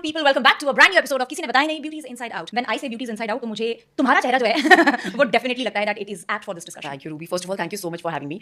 people, welcome back to a brand new episode of किसी ने बताया नहीं Beauty is Inside Out. When I say Beauty is Inside Out, तो मुझे तुम्हारा चेहरा जो है वो definitely लगता है that it is apt for this discussion. Thank you, Ruby. First of all, thank you so much for having me.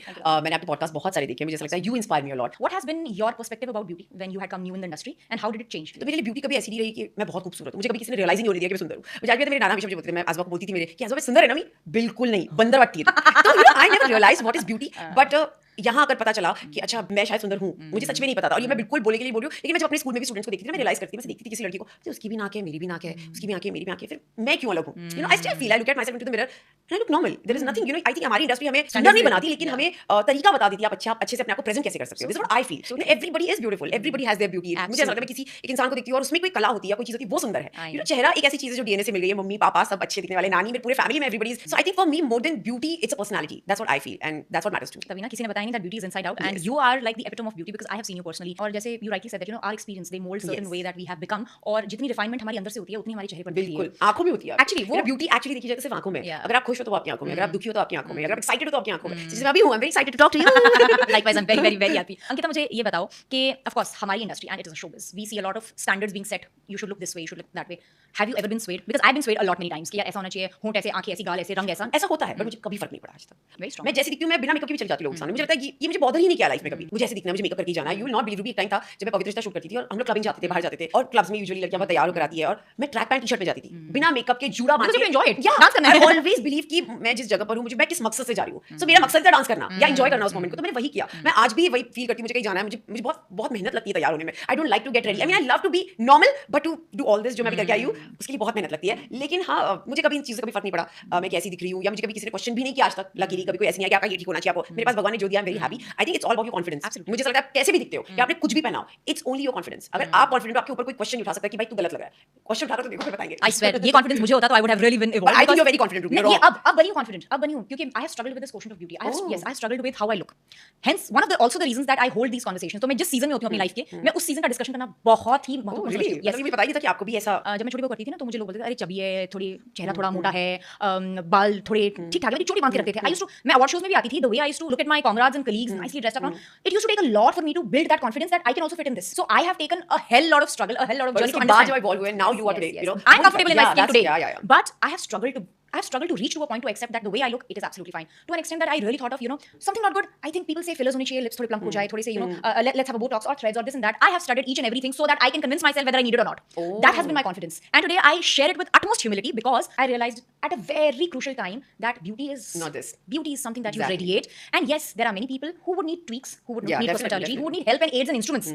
मैंने आपके podcast बहुत सारे देखे, मुझे ऐसा लगता है you inspire me a lot. What has been your perspective about beauty when you had come new in the industry and how did it change? तो मेरे लिए ब्यूटी कभी ऐसी नहीं रही कि मैं बहुत खूबसूरत हूँ. मुझे कभी किसी ने रियलाइज ही नहीं होने दिया कि मैं सुंदर हूँ. मुझे आज भी मेरे नाना हमेशा मुझे बोलते थे, मैं आज़मा को बोलती थी मेरे कि आज़मा सुंदर है ना मी? बिल्कुल नहीं, बंदर वाटती है. तो I never realized what is beauty, but यहाँ आकर पता चला कि अच्छा मैं शायद सुंदर हूँ. मुझे सच में नहीं पता था और ये मैं बिल्कुल बोलने के लिए बोल रही हूँ. लेकिन मैं जब अपने स्कूल में भी स्टूडेंट्स को देखती थी, मैं रियलाइज करती थी, मैं देखती थी किसी लड़की को तो उसकी भी नाक है, मेरी भी नाक है, उसकी भी आंखें, मेरी भी आंखें, फिर मैं क्यों अलग हूँ? You know I still feel, I look at myself into the mirror and I look normal. There is nothing, you know I think हमारी इंडस्ट्री हमें सुंदर नहीं बनाती लेकिन हमें तरीका बता देती है आप अच्छे से अपने आप को प्रेजेंट कैसे कर सकते हो. This is what I feel. Everybody is beautiful, everybody has their beauty. मुझे ऐसा लगता है मैं किसी एक इंसान को देखती हूँ और उसमें कोई कला होती है, कोई चीज होती है, वो सुंदर है. यू नो चेहरा एक ऐसी चीज है जो डीएनए से मिल गई है. मम्मी पापा सब अच्छे दिखने वाले, नानी मेरे पूरे फैमिली में everybody is. So I think for me more than beauty it's a personality. That's what I feel and that's what matters to me. तभी ना किसी ने बताया नहीं that beauty is inside out and you are like the epitome of beauty because I have seen you personally. और जैसे you rightly said that you know our experience they mold certain way that we have become और जितनी refinement हमारी अंदर से होती है उतनी हमारे चेहरे पर भी होती है. बिल्कुल आंखों में होती है. Actually वो ब्यूटी एक्चुअली देखी जाए तो सिर्फ आंखों में. अगर आप खुश हो तो आपकी आंखों में, अगर आप दुखी हो तो आपकी आंखों में, अगर आप एक्साइटेड हो तो आपकी आंखों में. जैसे मैं अभी हूं, I am very excited to talk to you. Likewise, I'm very very very happy. Ankita मुझे ये बताओ कि of course हमारी industry and it is a showbiz. We see a lot of standards being set. You should look this way, you should look that way. Have you ever been swayed? Because I've been swayed a lot many times कि यार ऐसा होना चाहिए, होंठ ऐसे, आंखें ऐसी, गाल ऐसे, रंग ऐसा. ऐसा होता है पर मुझे कभी फर्क नहीं पड़ा आज तक. Very strong. मैं जैसी दिखती हूँ मैं बिना मेकअप के भी चल जाती हूँ लोगों के सामने. मुझे लगता है ये मुझे बॉदर ही नहीं किया लाइफ में कभी. मुझे ऐसे दिखना है, मुझे मेकअप करके जाना है. You will not believe, Ruby एक टाइम था जब मैं पवित्र रिश्ता शूट करती थी और हम लोग क्लबिंग जाते थे, बाहर जाते थे और क्लब्स में यूजुअली लड़कियां बहुत तैयार होकर आती है और मैं ट्रैक पैंट टी-शर्ट में जाती थी बिना मेकअप के, जूड़ा बांध के. एंजॉय इट, डांस करना है. आई ऑलवेज बिलीव कि मैं जिस जगह पर हूँ, मुझे मैं किस मकसद से जा रही हूँ. सो मेरा मकसद था डांस करना या एंजॉय करना उस मोमेंट को. तो मैंने वही किया. मैं आज भी वही फील करती हूँ. मुझे कहीं जाना है, मुझे बहुत मेहनत लगती है तैयार होने में. I don't like to get ready. I mean I love to be normal but to do all this जो मैं भी करके आई हूँ उसके लिए बहुत मेहनत लगती है. लेकिन हाँ मुझे कभी इन चीज़ों से कभी फर्क नहीं पड़ा मैं कैसी दिख रही हूँ या मुझे कभी किसी ने क्वेश्चन भी नहीं किया आज तक. लकीली कभी कोई ऐसी नहीं है कि आपका ये ठीक होना चाहिए आपको. मेरे पास भगवान ने जो दिया, आई am very happy. I think it's all about your confidence. मुझे लगता है आप कैसे भी दिखते हो या आपने कुछ भी पहना हो, इट्स ओनली योर कॉन्फिडेंस. अगर आप कॉन्फिडेंट हो, आपके ऊपर कोई क्वेश्चन नहीं उठा सकता कि भाई तू गलत लग रहा है. क्वेश्चन उठाकर तो देखो, फिर बताएंगे. I swear ये confidence मुझे होता तो I would have really been evolved. I think you're very confident, Ruby. नहीं, अब बनी हूँ confident, अब बनी हूँ क्योंकि I have struggled with this quotient of beauty. I have struggled with how I look. Hence one of the also the reasons that I hold these conversations. तो मैं जिस सीजन में होती हूँ अपनी लाइफ के, मैं उस सीजन का डिस्कशन करना बहुत ही महत्वपूर्ण समझती हूँ. मुझे पता ही नहीं था कि आपको भी ऐसा. जब मैं छोटी बहुत करती थी ना तो मुझे लोग बोलते थे अरे चबी है, थोड़ी चेहरा थोड़ा मोटा है, बाल थोड़े ठीक ठाक, मेरी चोटी बांध के रखते थे. I used to, मैं अवार्ड शोज में भी आती थी, the way I used to look at my comrades and colleagues nicely dressed up, it used to take a lot for me to build that confidence that I can also fit in this. So I have taken a hell lot of struggle, a hell lot of journey to understand. Jab evolve हुए, now you are today, you know. I'm comfortable in my skin today, but I have struggled to reach to a point to accept that the way I look, it is absolutely fine. To an extent that I really thought of, you know, something not good. I think people say fillers होनी चाहिए, lips थोड़े plump हो जाए, थोड़े से, you know, let's have a Botox or threads or this and that. I have studied each and everything so that I can convince myself whether I need it or not. That has been my confidence. And today I share it with utmost humility because I realized at a very crucial time that beauty is not this. Beauty is something that you radiate. And yes, there are many people who would need tweaks, who would need cosmetology, who would need help and aids and instruments.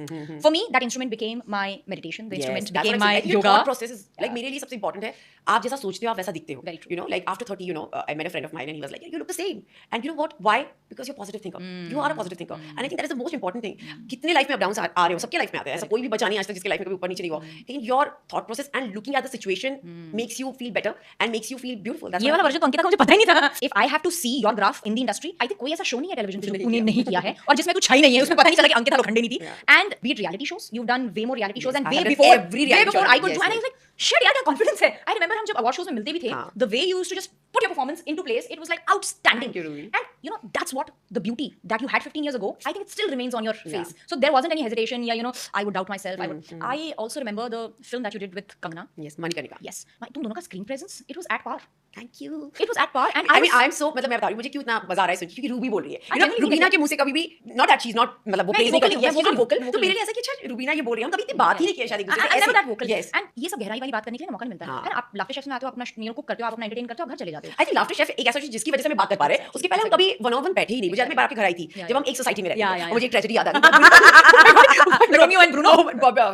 For me, that instrument became my meditation. The instrument became my yoga. Thought process is like मेरे लिए सबसे important है. आप जैसा सोचते हो आप वैसा दिखते हो. You know, like after 30, you know, I met a friend of mine and he was like, you look the same. And you know what? Why? Because you're a positive thinker. You are a positive thinker. And I think that is the most important thing. कितने life में up downs आ रहे हो, सबके life में आते हैं. ऐसा कोई भी बचा नहीं आज तक जिसके लाइफ में कभी ऊपर नीचे नहीं हुआ. लेकिन your thought process and looking at the situation makes you feel better and makes you feel beautiful. ये वाला वर्जन तो अंकिता का मुझे पता ही नहीं था. If I have to see your graph in the industry, I think कोई ऐसा शो नहीं है टेलीविजन पे जो तूने नहीं किया है और जिसमें तू छाई नहीं है. उसमें पता नहीं चला कि अंकिता लोखंडे नहीं थी. And be it reality shows, you've done way more reality shows and way before I could do. And I was like, shit यार क्या confidence है. I remember हम जब award shows में मिलते भी थे, the way you used to just put your performance into place, it was like outstanding. And you know that's what the beauty that you had 15 years ago, I think it still remains on your face. So there wasn't any hesitation. Yeah, you know, I would doubt myself. I also remember the film that you did with Kangana. Yes, Manikarnika. Yes, तुम दोनों का screen presence, it was at par. Thank you. It was at par. And I mean, I'm so मतलब मैं बता रही हूँ मुझे क्यों इतना मजा आ रहा है सुन क्योंकि रूबी बोल रही है. You know, रूबीना के मुंह से कभी भी not that she's not मतलब वो praise नहीं करती है. She's not vocal. तो मेरे लिए ऐसा कि अच्छा रूबीना ये बोल रही है. हम कभी इतनी बात ही नहीं किया शायद एक दूसरे से. Never that vocal. Yes. And ये सब गहराई वाली बात करने के लिए मौका मिलता है. आप लाफ्टर शेफ में आते हो, अपना मील कुक करते हो, आप अपना एंटरटेन करते हो, घर चले जाते हो. I think लाफ्टर शेफ एक ऐसा चीज जिसकी वजह से मैं बात कर पा रहे हैं. उसके पहले हम कभी वन ऑन वन बैठे ही नहीं. मुझे आज मैं बाहर के घर आई थी जब हम एक सोसाइटी में रहते थे. मुझे एक ट्रेजेडी याद आ गई. Romeo and Bruno.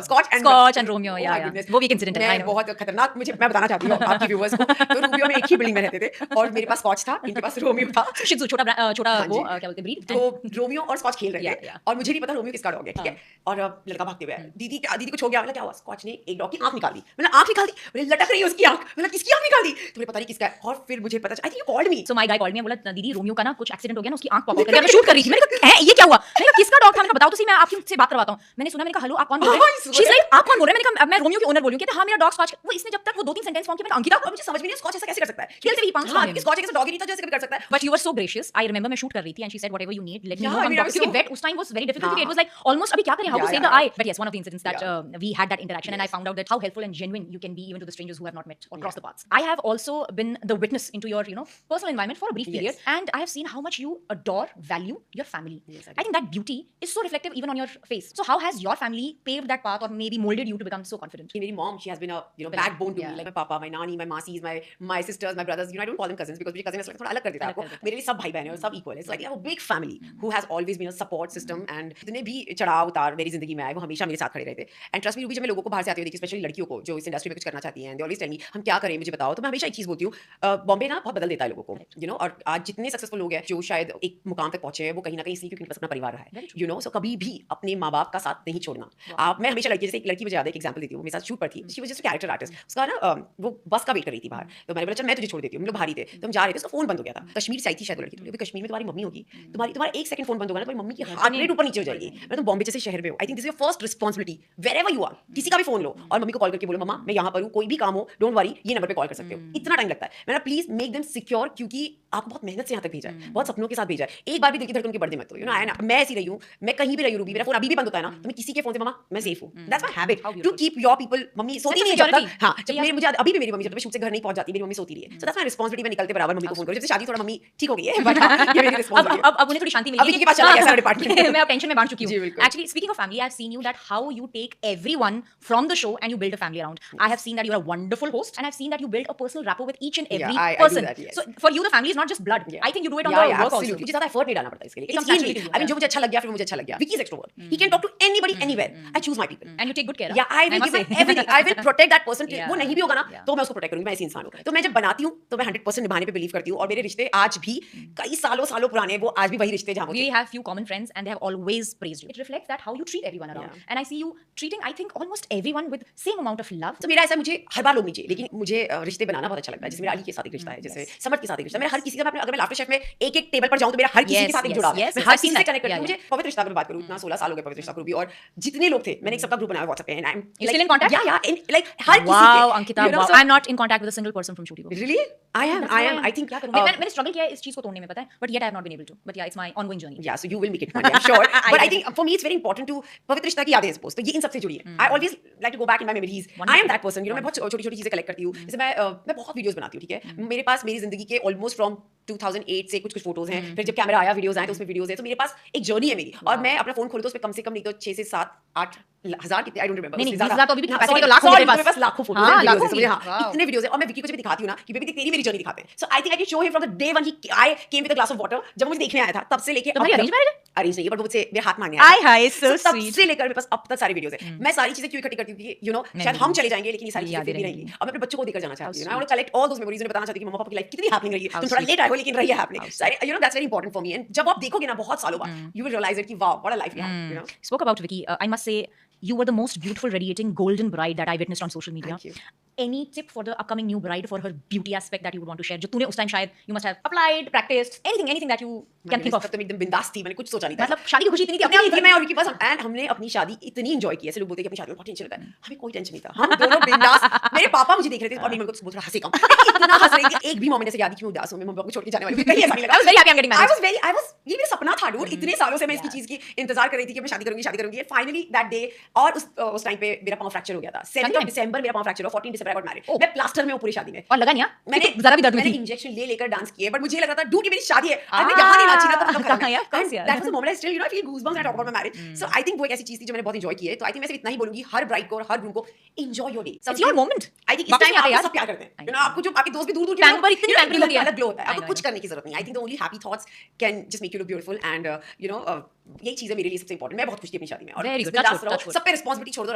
Scotch and Romeo. Yeah. वो भी एक इंसिडेंट है. बहुत खतरनाक. मैं बताना चाहती हूँ आपके व्यूअर्स को. तो रूबी में एक ही बिल्डिंग में रहते थे और मेरे पास स्कॉच था, इनके पास रोमियो था. शिज़ू छोटा वो क्या बोलते हैं ब्रीड. तो रोमियो और स्कॉच खेल रहे थे और मुझे नहीं पता रोमियो किसका डॉग है. ठीक है. और लड़का भागते हुए दीदी कुछ हो गया. मतलब क्या हुआ? स्कॉच ने एक डॉग की आंख निकाल दी. मतलब आंख निकाल दी. मतलब लटक रही है उसकी आंख. मतलब किसकी आंख निकाल दी? तो मुझे पता नहीं किसका है. और फिर मुझे पता चला. आई think you called me. So my guy called me. बोला दीदी रोमियो का ना कुछ एक्सीडेंट हो गया ना, उसकी आंख पॉप आउट कर गई. मैं शूट कर रही थी. मैंने कहा है ये क्या हुआ? मैंने कहा किसका डॉग था? मैंने बताओ तो सही, मैं आपकी से बात करवाता मैंने सुना, मैंने कहा हेलो आप कौन बोल रहे हैं? शी इज लाइक आप कौन बोल रहे हैं? मैंने कहा मैं रोमियो की ओनर बोल रही हूँ। कहते हाँ मेरा डॉग स्कॉच। वो इसने जब तक वो 2-3 सेंटेंस फॉर्म किए, मैंने अंकिता, और मुझे समझ में नहीं स्कॉच ऐसा कैसे कर सकता है? Kill the punch हाँ, from him. स्कॉच एक ऐसा डॉग ही नहीं था जो ऐसे कभी कर सकता है। But you were so gracious. I remember मैं shoot कर रही थी and she said whatever you need, let me Yeah, know. I हम mean, I डॉग was क्योंकि so- vet उस time was very difficult हाँ. क्योंकि it was like almost अभी क्या करें, how to Yeah, save yeah, the yeah. eye. But yes, one of the incidents that we had that interaction and I found out that how helpful and genuine you can be even to the strangers who have not met or crossed the paths. I have also been the witness into your, personal environment for a brief Yes. period, and I have seen how much you adore, value your family. Yes, I do. I think that beauty is so reflective even on your face. So how has your family paved that path or maybe molded you to become so confident? मेरी mom, she has been a backbone to me. Like my papa, my nani, my masis, my sisters, my brothers. I don't call them cousins because मुझे cousin ऐसा थोड़ा अलग कर देता है आपको. मेरे लिए सब भाई बहन हैं और सब equal है. So like I have a big family who has always been a support system, and जितने भी चढ़ाव उतार मेरी जिंदगी में आए वो हमेशा मेरे साथ खड़े रहते. And trust me, रूबी, जब मैं लोगों को बाहर से आते हुए देखी, स्पेशली लड़कियों को जो इस इंडस्ट्री में कुछ करना चाहती हैं, they always tell me हम क्या करें, मुझे बताओ. तो मैं हमेशा एक चीज बोलती हूँ, बॉम्बे ना बहुत बदल देता है लोगों को, और आज जितने सक्सेसफुल लोग हैं जो शायद एक मुकाम तक पहुंचे हैं, वो कहीं ना कहीं इसलिए क्योंकि उनके पास अपना परिवार रहा है. सो कभी भी अपने माँ बाप का साथ नहीं छोड़ना. मैं हमेशा लड़की, जैसे एक लड़की मुझे याद है, एक एग्जांपल देती हूँ, मेरे साथ शूट पर थी, she was just character artist. उसका ना वो बस का वेट कर रही थी बाहर, तो मैंने बोला चल मैं तुझे छोड़ देती हूँ. हम लोग बाहर ही थे, तो हम जा रहे थे, उसका फोन बंद हो गया था. कश्मीर से आई थी शायद वो लड़की. तो कश्मीर में तुम्हारी मम्मी होगी, तुम्हारा एक सेकंड फोन बंद होगा ना, तुम्हारी मम्मी की हार्ट रेट ऊपर नीचे हो जाएगी. मैं तो बॉम्बे जैसे शहर में हूँ. I think this is your first responsibility wherever you are. किसी का भी फोन लो और मम्मी को कॉल करके बोलो मम्मा मैं यहाँ पर हूँ, कोई भी काम हो डोंट वरी, ये नंबर पे कॉल कर सकते हो. इतना टाइम लगता है. मैंने प्लीज मेक देम सिक्योर, क्योंकि आपको बहुत मेहनत से यहाँ तक भेजा है, बहुत सपनों के साथ भेजा है. एक बार भी दिल की धड़कन उनके बढ़ने मत दो. मैं ऐसी रही हूँ, मैं कहीं भी रही हूँ रूबी, मेरा फोन अभी भी बंद होता है ना, तो मैं किसी के फोन से मम्मा मैं सेफ हूँ. That's my habit to keep your people. मम्मी सोती नहीं जब तक. हाँ, जब मुझे अभी भी मेरी मम्मी जब मैं शूट से घर नहीं पहुंच जाती, मेरी मम्मी सोती रही है. So that's my responsibility. मैं निकलते बराबर मम्मी को फोन करूँ. जब से शादी थोड़ा मम्मी ठीक हो गई है, बट ये मेरी रिस्पांसिबिलिटी. अब उन्हें थोड़ी शांति मिली है. अभी इनके पास चला गया सारा डिपार्टमेंट. मैं अब टेंशन में बांट चुकी जी, हूँ. बिल्कुल. Actually, speaking of family, I have seen you that how you take everyone from the show and you build a family around. I have seen that you are a wonderful host, and I've seen that you build a personal rapport with each and every I do person. that, yes. So for you, the family is not just blood. I think you do it on the work also. मुझे ज्यादा effort नहीं डालना पड़ता इसके लिए. It comes It's easy. naturally to you, I mean, जो मुझे अच्छा लग गया फिर मुझे अच्छा लग गया. Vicky is extrovert. He can talk to anybody anywhere. I choose my people. And you take good care. Yeah, I will give my everything. I will protect that person. वो नहीं भी होगा ना तो मैं उसको प्रोटेक्ट करूंगी. मैं ऐसी इंसान हूँ. तो मैं जब बनाती हूँ तो मैं 100% निभाने पे बिलीव करती हूँ. और मेरे रिश्ते आज भी कई सालों पुराने, वो आज भी वही रिश्ते जहाँ We have few common friends and they have always praised you. It reflects that how you treat everyone around. And I see you treating, I think, almost everyone with same amount of love. तो मेरा ऐसा, मुझे हर बार लोग नहीं चाहिए, लेकिन मुझे रिश्ते बनाना बहुत अच्छा लगता है. जैसे मेरा अली के साथ एक रिश्ता है, जैसे समर के साथ एक रिश्ता है. मेरा हर किसी का, अगर मैं लाफ्टर शेफ में एक टेबल पर जाऊँ तो मेरा हर किसी के साथ एक जुड़ाव है. मैं हर किसी से कनेक्ट करती हूँ. मुझे पवित्र रिश्ता की बात करूँ, इतना 16 साल हो गए पवित्र रिश्ता ग्रुप भी, और जितने लोग थे मैंने एक सबका ग्रुप बनाया व्हाट्सएप पे. And I'm still in contact? Yeah, like हर किसी Wow, के. Ankita, wow. I'm not in contact with a single person from Shooty Go. Really? I am. I think. क्या करूँ? मैंने स्ट्रगल किया है इस चीज को तोड़ने में, पता है, but yet I have not been able to. But yeah, it's my ongoing journey. Yeah, so you will make it one day, I'm sure. But I think for me it's very important to पवित्र रिश्ता की यादें हैं suppose. तो ये इन सबसे जुड़ी है. I always like to go back in my memories. I am that person. मैं बहुत छोटी-छोटी चीजें कलेक्ट करती हूँ. जैसे मैं बहुत वीडियोस बनाती हूँ, ठीक है. मेरे पास मेरी जिंदगी के ऑलमोस्ट फ्रॉम 2008 से कुछ फोटोज हैं. फिर जब कैमरा आया, वीडियोस आए, तो उसमें वीडियोस है. तो मेरे पास एक जर्नी है मेरी. और मैं अपना फोन खोलूँ तो उसमें कम से कम नहीं तो 6 से 7 8 हजार कितने, आई डोंट रिमेंबर. नहीं, ज़्यादा तो अभी भी कैपेसिटी तो लाखों है मेरे पास. लाखों फोटोज हैं, वीडियोस हैं. हां, इतने वीडियोस हैं. और मैं विकी को जब दिखाती हूँ ना कि बेबी देख तेरी मेरी जर्नी दिखाते हैं. So I think I can show him from the day when I came with a glass of water. जब मुझे देखने आया था तब से लेके तुम्हारी अरेंज मैरिज है? अरेंज नहीं है, बट वो मुझसे मेरे हाथ मांगने आया. हाय सो तब स्वीट. से लेकर मेरे पास अब तक सारी वीडियोस हैं. मैं सारी चीजें क्यों इकट्ठी करती हूँ कि शायद हम चले जाएंगे लेकिन ये सारी चीजें फिर भी रहेंगी. और मैं अपने बच्चों को देकर जाना चाहती हूँ. I want to collect all those memories. उन्हें बताना चाहती हूँ कि मम्मा पापा की लाइफ कितनी हैपनिंग रही है. तुम थोड़ा लेट आए हो लेकिन रही है happening. That's very important for me. And जब आप देखोगे ना बहुत सालों बाद, यू विल रियलाइज इट कि wow what a life we have. Spoke about Vicky. I must say you were the most beautiful, radiating golden bride that I witnessed on social media. Thank you. Any tip for the upcoming new bride for her beauty aspect that you would want to share? जो तूने उस time शायद you must have applied, practiced, anything that you can think of. तब तो मैं एकदम बिंदास थी. मैंने कुछ सोचा नहीं था. मतलब शादी की खुशी इतनी थी अपने आप थी मैं और विकी बस. एंड हमने अपनी शादी इतनी एंजॉय की. ऐसे लोग बोलते हैं कि अपनी शादी में बहुत टेंशन होता है. हमें कोई टेंशन नहीं था. हम दोनों बिंदास. मेरे पापा मुझे देख रहे थे और मेरी मम्मी को बोल रहा हंसे कम. इतना हंस रही थी. एक भी मोमेंट ऐसे याद कि मैं उदास हूं, मैं मम्मी को छोड़ के जाने वाली हूं. कहीं ऐसा नहीं लगा. I was very happy I'm getting married. I was ये मेरा सपना था डूड. इतने सालों से मैं इसकी चीज की इंतजार कर रही थी कि मैं शादी करूंगी. Finally that day. और उस टाइम पे मेरा पांव फ्रैक्चर हो गया था. 7 दिसंबर मेरा पांव फ्रैक्चर हुआ. 14 दिसंबर आई गॉट मैरिड. मैं प्लास्टर में हूं पूरी शादी में. और लगा नहीं मैंने जरा भी दर्द में मैंने थी. इंजेक्शन लेकर डांस किए, बट मुझे लग रहा था डूड ये मेरी शादी है. अब मैं यहाँ नहीं नाची ना तो कहाँ यार? That was the moment I still I feel goosebumps when I talk about my marriage. So I think वो एक ऐसी चीज थी जो मैंने बहुत एंजॉय की है. तो आई थिंक मैं सिर्फ इतना ही बोलूंगी हर ब्राइड को और हर ग्रूम को enjoy your day. It's your moment. I think इस टाइम आप सब प्यार करते हैं. आपको जो आपके दोस्त भी दूर-दूर के पैम्पर इतनी पैम्परिंग होती है. अलग ग्लो होता है. आपको कुछ करने की जरूरत नहीं. I think the only happy thoughts can just make you look beautiful. And यही चीज है मेरे लिए सबसे इंपॉर्टेंट. मैं बहुत खुश थी अपनी शादी में. और Very good. Touch wood. सब पे रिस्पांसिबिलिटी छोड़ दो.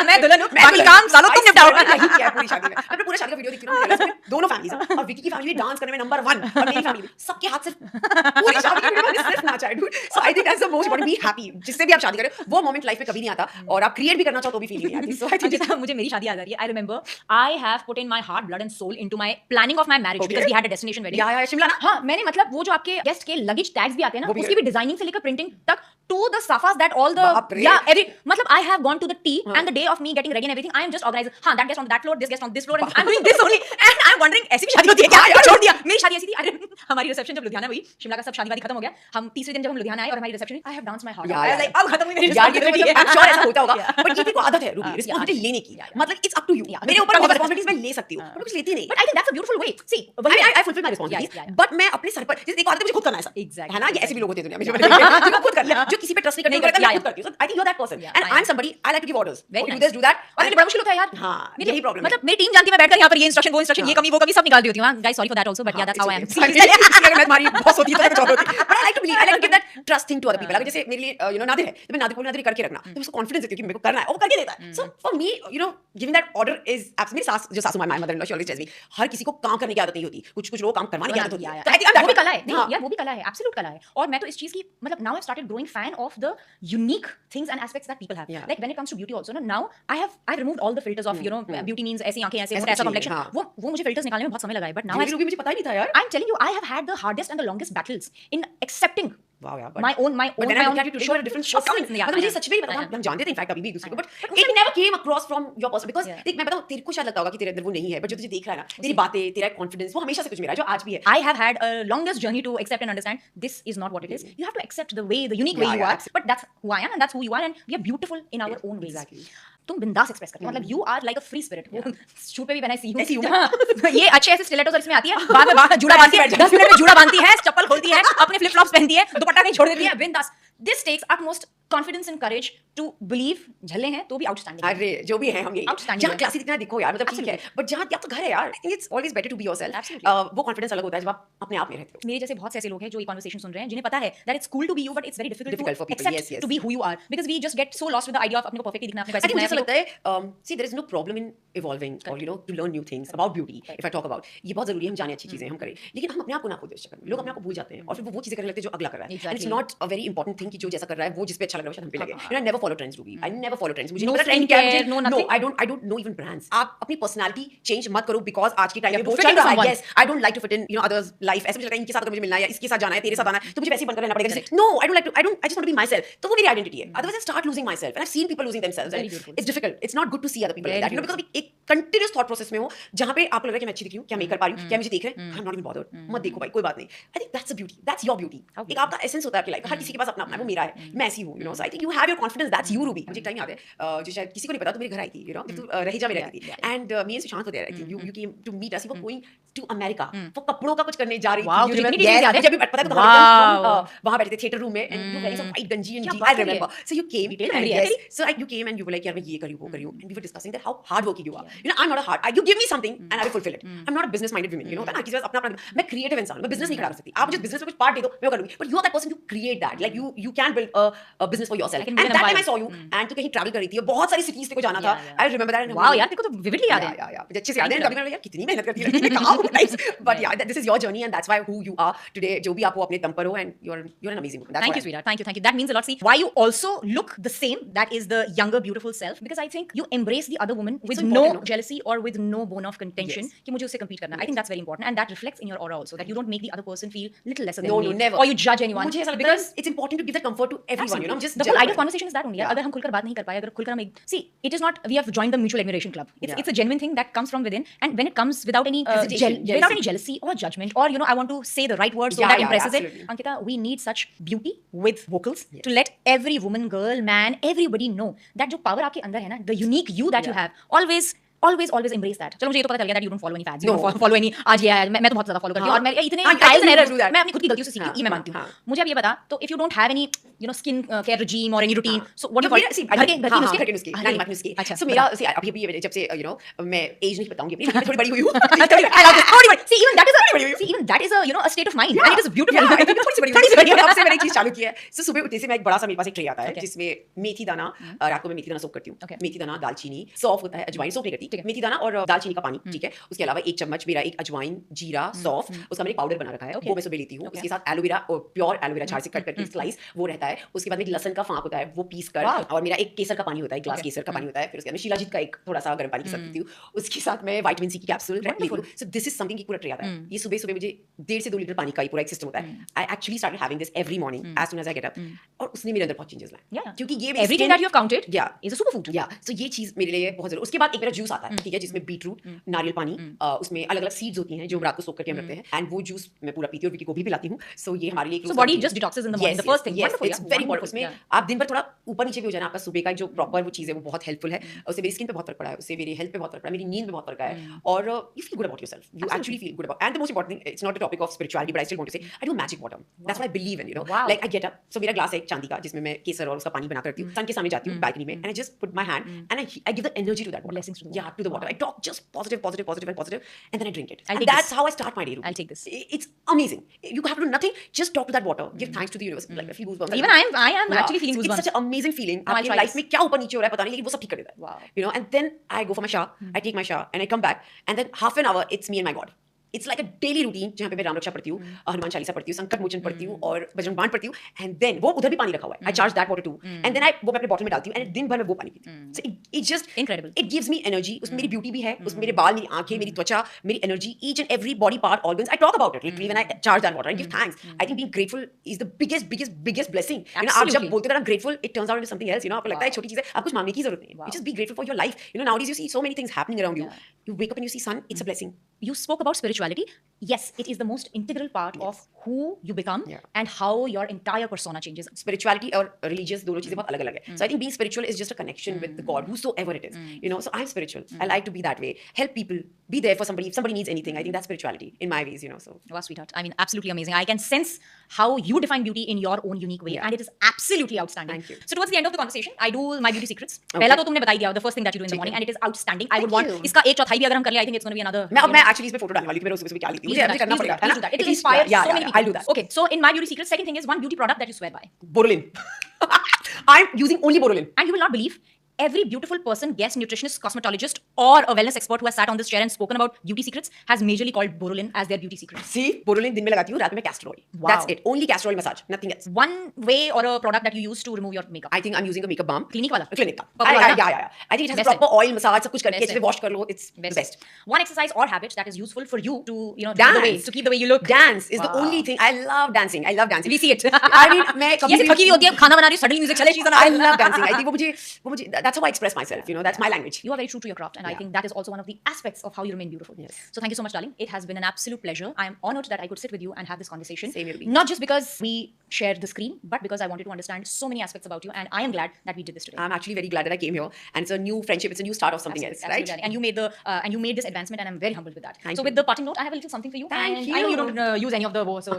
मैं दुल्हन हूं. बाकी काम सालों तुम निपटाओ. यही किया है पूरी शादी में. मैं पूरा शादी का वीडियो देखती हूँ. दोनों फैमिलीज और विकी की फैमिली डांस करने में नंबर 1 और मेरी फैमिली सबके हाथ सिर्फ पूरी शादी के वीडियो में सिर्फ नाचा है dude so I think that's the most important be happy जिससे भी आप शादी करें वो मोमेंट लाइफ में कभी नहीं आता और आप क्रिएट भी करना चाहो तो भी फील नहीं आती सो आई थिंक मुझे मेरी शादी याद आ रही है I remember I have put in my heart blood and soul into my planning of my marriage because we had a destination wedding या शिमला ना हाँ मैंने मतलब वो जो आपके गेस्ट के लगेज टैग्स भी आते हैं ना वो भी उसकी भी डिजाइनिंग से लेकर प्रिंटिंग तक to the safas that all बाप the रे। every मतलब I have gone to the T and the day of me getting ready and everything I am just organizing हाँ that guest on that floor this guest on this floor and I'm doing this only and I'm wondering ऐसी भी शादी होती है क्या यार छोड़ दिया मेरी शादी ऐसी थी अरे हमारी रिसेप्शन जब लुधियाना हुई शिमला का सब शादी वादी खत्म हो गया हम तीसरे दिन जब हम लुधियाना आए और हमारी reception I have danced my heart out I was like अब खत्म हुई मेरी यार ये तो responsibility मतलब I'm sure ऐसा होता होगा Yeah. बट ये को आदत है रूबी रिस्पांसिबिलिटी लेने की मतलब इट्स अप टू यू मेरे ऊपर बहुत रिस्पांसिबिलिटीज मैं ले सकती हूं पर कुछ लेती नहीं but I think that's a beautiful way see I fulfill my responsibilities but मैं अपने सर पर जैसे एक आदत है मुझे खुद करना है सब Exactly. है ना ये ऐसे भी लोग होते हैं दुनिया में जो मैंने जो खुद कर लिया जो किसी पे ट्रस्ट नहीं करते मैं खुद करती हूं I think you are that person and I am somebody I like to give orders do this do that और मेरे बड़ा मुश्किल होता है यार हां यही प्रॉब्लम मतलब मेरी टीम जानती है मैं बैठकर यहाँ पर ये इंस्ट्रक्शन वो इंस्ट्रक्शन ये कमी वो कमी सब निकाल देती हूँ guys sorry for that also but या दैट्स हाउ आई एम अगर मैं तुम्हारी बॉस होती तो मैं कुछ और होती but I like to believe I like to give that trust thing to other people अगर जैसे मेरे लिए यू नो नादिर है तो मैं नादिर को नादिर करके रखना तो उसको कॉन्फिडेंस देती हूं कि मेरे को करना है वो करके देता है so for me you know giving that order is absolutely सास जो सासू my mother in law she always tells me हर किसी को काम करने की आदत नहीं होती कुछ लोग काम करवाने की आदत होती है तो आई थिंक वो भी कला है नहीं यार वो भी कला है एब्सोल्यूट कला है और मैं तो इस चीज की मतलब now I started growing fan of the unique things and aspects that people have like when it comes to beauty also now I removed all the filters of you know beauty means ऐसी आंखें ऐसे ऐसा complexion वो मुझे filters निकालने में बहुत समय लगा है बट नाउ रूबी मुझे पता ही नहीं था यार I am telling you I have had the hardest and the longest battles in accepting wow यार my own but then I look at you today you are a different shortcomings मतलब मुझे सच में ही पता हम जानते थे इनफैक्ट अभी भी एक दूसरे को but it never came across from your person because देख मैं बताऊं तेरे को शायद लगता होगा कि तेरे अंदर वो नहीं है बट जो तुझे देख रहा है ना तेरी बातें तेरा कॉन्फिडेंस वो हमेशा से कुछ मेरा जो आज भी है I have had a longest journey to accept and understand this is not what it is. You have to accept the way, the unique way you are. But that's who I am and that's who you are and we are beautiful in our own ways. Exactly. तुम बिंदास express करती हो मतलब you are like a free spirit वो shoot पे भी बनाई सी हूं ये अच्छे ऐसे स्टिलेटोस इसमें आती है बाद में बाहर जूड़ा बांधती है 10 मिनट में जूड़ा बांधती है चप्पल खोलती है अपने फ्लिप फ्लॉप्स पहनती है दुपट्टा नहीं छोड़ देती है बिंदास this takes utmost confidence and courage to believe झल्ले हैं तो भी आउटस्टैंडिंग अरे जो भी है हम ये Outstanding जहाँ है। क्लासी दिखना दिखो यार मतलब ठीक है बट जहाँ या तो घर है यार I think it's always better to be yourself Absolutely. वो कॉन्फिडेंस अलग होता है जब आप अपने आप में रहते हो मेरे जैसे बहुत से ऐसे लोग हैं जो ये कन्वर्सेशन सुन रहे हैं जिन्हें पता है that it's cool to be you but it's very Difficult difficult for to people, accept yes, yes. To be who you are because we just get so lost with the idea of अपने को perfectly दिखना अपने I think मुझे ऐसा पैसे लगता है see there is no problem in evolving or you know to learn new things about beauty if I talk about ये बहुत जरूरी है हम जाने अच्छी चीजें हम करें लेकिन हम अपने आप को ना खो दे इस चक्कर में लोग अपने आप को भूल जाते हैं और फिर वो चीजें करने लगते हैं जो अगला कर रहा है and it's Exactly. not a very important thing कि जो जैसा कर रहा है वो जिस पे अच्छा लग रहा है शायद हम पे लगे you know I never follow trends Ruby I never follow trends मुझे No नहीं पता trend क्या है skincare, no मुझे nothing. I don't know even brands आप अपनी पर्सनालिटी चेंज मत करो बिकॉज आज के टाइम में You have वो to fit चल रहा है into yes I don't like to fit in you know others life ऐसे मुझे लगता है इनके साथ अगर मुझे मिलना है या इसके साथ जाना है तेरे साथ आना है तो मुझे वैसे ही बनकर रहना पड़ेगा जैसे no I don't like to I just want to be myself तो वो मेरी आइडेंटिटी है otherwise I start losing myself and I've seen people losing themselves Very and beautiful. it's difficult it's not good to see other people like Very that you know because एक continuous thought process में हो जहां पे आपको लग रहा है कि मैं अच्छी दिख रही हूं क्या मैं कर पा रही हूं क्या मुझे देख रहे हैं I am not even bothered मत देखो भाई कोई बात नहीं I think that's a beauty that's your beauty एक आपका एसेंस होता है आपकी लाइफ हर किसी के पास अपना अपना है वो मेरा है मैं ऐसी हूं you know so I think you have your confidence that's you Ruby मुझे एक टाइम याद है जो शायद किसी को नहीं पता तो मेरे घर आई थी यू नो तू रहेजा में रहती थी and me and Sushant were there I think you came to meet us you were going to America वो कपड़ों का कुछ करने जा रही Wow, थी तुझे इतनी details याद है? जब भी पता है तो Wow. वहां बैठे थे थिएटर रूम में and you wearing some white गंजी एंड क्या जीन्स बात आई कर रही है? Remember so you came Detail and memory है yes तेरी? so you came and you were like यार मैं ये करी वो करी and we were discussing that how hard working you are you know I'm not a hard you give me something and I will fulfill it I'm not a business minded woman you know हर किसी के पास अपना अपना मैं creative इंसान हूं मैं business नहीं खड़ा कर सकती आप मुझे बिजनेस में कुछ पार्ट दे दो मैं वो करूंगी but you are that person to create that like you can build a business for yourself Like and an that time I empire. saw you and तू कहीं ट्रैवल कर रही थी बहुत सारी सिटीज को जाना था I remember that and wow यार तेरे को तो विविडली याद है yeah मुझे अच्छे से याद है कभी मैं यार कितनी मेहनत करती है कहां हूं life but yeah this is your journey and that's why who you are today जो भी आप वो अपने दम पर हो and you're an amazing woman that's Thank why you, sweetheart. Thank you. That means a lot. See, why you also look the same. That is the younger, beautiful self. Because I think you embrace the other woman with so no important, no? jealousy or with no bone of contention. Yes. कि मुझे उससे compete करना. I think that's very important, and that reflects in your aura also. That you don't make the other person feel little lesser than No, me, no, never. or you judge anyone. मुझे ऐसा लगता because है it's important to give that comfort to everyone you know just the whole idea of conversation is that only. Yeah. अगर हम खुलकर बात नहीं कर पाए, अगर खुलकर हम एक see, it is not we have joined the mutual admiration club. It's a genuine thing that comes from within, and when it comes without any without any jealousy or judgment, or I want to say the right words so that impresses it. Ankita, we need such beauty with vocals to let every woman, girl, man, everybody know that जो power आपके अंदर है ना, the unique you that you have, always embrace that. चलो मुझे ये तो पता चल गया that you don't follow any fads, you don't follow any आज ये है मैं तो बहुत ज्यादा follow करती हूँ और मैं इतने trials and errors मैं अपनी खुद की गलतियों से सीखी ये मैं मानती हूँ मुझे अब ये बता तो if you don't have any skin care regime or any routine so what do you call it घर के नुस्खे नानी माँ नुस्खे अच्छा so मेरा see अभी जब से you know मैं age नहीं बताऊंगी अपनी मैं थोड़ी बड़ी हुई हूँ see even that is a a state of mind and it is beautiful थोड़ी सी बड़ी अब से मैंने एक चीज चालू की है so सुबह उठते से मैं एक बड़ा सा मेरे पास एक ट्रे आता है जिसमें मेथी दाना रात को मैं मेथी दाना सोक करती हूँ मेथी दाना दालचीनी सौंफ होता है अजवाइन सोक नहीं करती ठीक है। मेथी दाना और दालचीनी का पानी, ठीक है। उसके अलावा 1 चम्मच मेरा एक अजवाइन, जीरा, सौंफ, उसका मैंने पाउडर बना रखा है, वो मैं सुबह लेती हूँ। उसके साथ एलोवेरा और प्योर एलोवेरा झाड़ से कट करके स्लाइस वो रहता है। उसके बाद मेरी लहसुन का फांक होता है, वो पीस कर, और मेरा एक केसर का पानी होता है, ग्लास केसर का पानी होता है। फिर उसके बाद मैं शिलाजीत का एक थोड़ा सा गर्म पानी के साथ पीती हूँ। उसके साथ मैं विटामिन सी की कैप्सूल लेती हूँ। सो दिस इज समथिंग की पूरा ट्रे आता है। ये सुबह सुबह मुझे 1.5 से 2 लीटर पानी का ही पूरा एक सिस्टम होता है। I actually started having this every morning as soon as I get up, और उसने मेरे अंदर बहुत चेंजेस लाए, क्योंकि ये everything that you have counted is a super food. या सो ये चीज मेरे लिए बहुत जरूरी। उसके बाद एक मेरा जूस आता है, ठीक है, जिसमें बीटरूट, नारियल पानी, उसमें अलग अलग सीड्स होती हैं जो रात को सोक करके हम रखते हैं, एंड वो जूस मैं पूरा पीती हूँ और विकी को भी पिलाती हूँ। सो ये हमारे लिए so body just detoxes in the morning, the first thing. It's very important. उसमें आप दिन भर थोड़ा ऊपर नीचे भी हो जाए ना, आपका सुबह का जो प्रॉपर वो चीज है वो बहुत हेल्पफुल है। उससे मेरी स्किन पे बहुत फर्क पड़ा है, उससे मेरी हेल्थ पे बहुत फर्क पड़ा है, मेरी नींद पे बहुत फर्क है, और you feel good about yourself, you actually feel good about. And the most important thing, it's not a topic of spirituality, but I still want to say I do magic water. That's why I believe in, you know, like I get up, so मेरा glass है एक चांदी का जिसमें मैं केसर और उसका पानी बना करती हूँ, सन के सामने जाती हूँ बालकनी में, and I just put my hand and I give the energy to that water, Blessings to the yeah, to the water. I talk just positive, positive, positive, and positive, and then I drink it. I'll And take that's this. how I start my day. I'll take this. It's amazing. You have to do nothing. Just talk to that water. Give thanks to the universe. Like I feel goosebumps. Even I am actually feeling It's goosebumps. such an amazing feeling. Now I'll आपकी try life this. में क्या ऊपर नीचे हो रहा है पता नहीं, लेकिन वो सब ठीक कर देता है. Wow. You know, and then I go for my shower. I take my shower and I come back, and then half an hour it's me and my God. It's like a daily routine जहाँ पे मैं राम रक्षा पढ़ती हूँ, हनुमान चालीसा पढ़ती हूँ, संकट मोचन पढ़ती हूँ, और बजरंग बाण पढ़ती हूँ, एंड देन वो उधर भी पानी रखा हुआ है, I charge that water too, and then वो मैं अपने बॉटल में डालती हूँ, एंड दिन भर में वो पानी पीती हूँ। So it just Incredible. It gives me energy. उसमें मेरी ब्यूटी भी है, उसमें मेरे बाल, मेरी आंखें, मेरी त्वचा, मेरी energy, each and every body part, organs, I talk about it literally when I charge that water and give thanks. I think being grateful is the biggest blessing. You know, आप जब बोलते हो ना grateful, it turns out into something else. You know, आपको लगता है छोटी चीज है, आप कुछ मांगने की जरूरत नहीं है, just be grateful for your life. You know, nowadays you see so many things happening around you, you wake up and you see sun, it's a blessing. You spoke about spirituality. Yes, it is the most integral part of who you become and how your entire persona changes. Spirituality और religious दोनों चीजें बहुत अलग अलग है. So I think being spiritual is just a connection with the God, whosoever it is. You know, so I'm spiritual. I like to be that way. Help people. Be there for somebody. If somebody needs anything, I think that's spirituality in my ways. You know, so. Wow, sweetheart. I mean, absolutely amazing. I can sense how you define beauty in your own unique way, and it is absolutely outstanding. Thank you. So towards the end of the conversation, I do my beauty secrets. पहला तो तुमने बताई दिया, the first thing that you do in the morning, and it is outstanding. I would want इसका 1/4 भी अगर हम कर ले, I think it's going to be another. मैं actually इसमें फोटो डालने वाली थी, मैं रोज सुबह क्या लेती हूँ, मुझे करना पड़ेगा, है ना? It will inspire so many people. I'll do that. Okay, so in my beauty secrets, second thing is one beauty product that you swear by. Borolin. I'm using only Borolin. And you will not believe, every beautiful person, guest, nutritionist, cosmetologist, or a wellness expert who has sat on this chair and spoken about beauty secrets has majorly called Borolin as their beauty secret. See, Borolin दिन में लगाती हूँ, रात में castor oil. Wow. That's it. Only castor oil massage, nothing else. One way or a product that you use to remove your makeup. I think I'm using a makeup balm. Clinique वाला? Clinique का. Purple वाला? Yeah. I think it has Best proper oil massage, सब कुछ करके Best अच्छे से wash कर लो. It's the best. One exercise or habit that is useful for you to, you know, Dance. to keep the way you look. Dance is the Wow. only thing. I love dancing. I love dancing. We see it. I mean, मैं कभी ये थकी हुई होती है, खाना बना रही हूँ, suddenly music चले, she's on I love dancing. I think वो मुझे that's how I express myself. You know, that's my language. You are very true to your craft, and I think that is also one of the aspects of how you remain beautiful. Yes. So thank you so much, darling. It has been an absolute pleasure. I am honored that I could sit with you and have this conversation. Same here, Ruby. Not just because we shared the screen, but because I wanted to understand so many aspects about you, and I am glad that we did this today. I'm actually very glad that I came here, and it's a new friendship. It's a new start of something Absolutely, else, right? absolutely, darling. And you made this advancement, and I'm very humbled with that. Thank So you. with the parting note, I have a little something for you. Thank and I know you you. don't use any of the so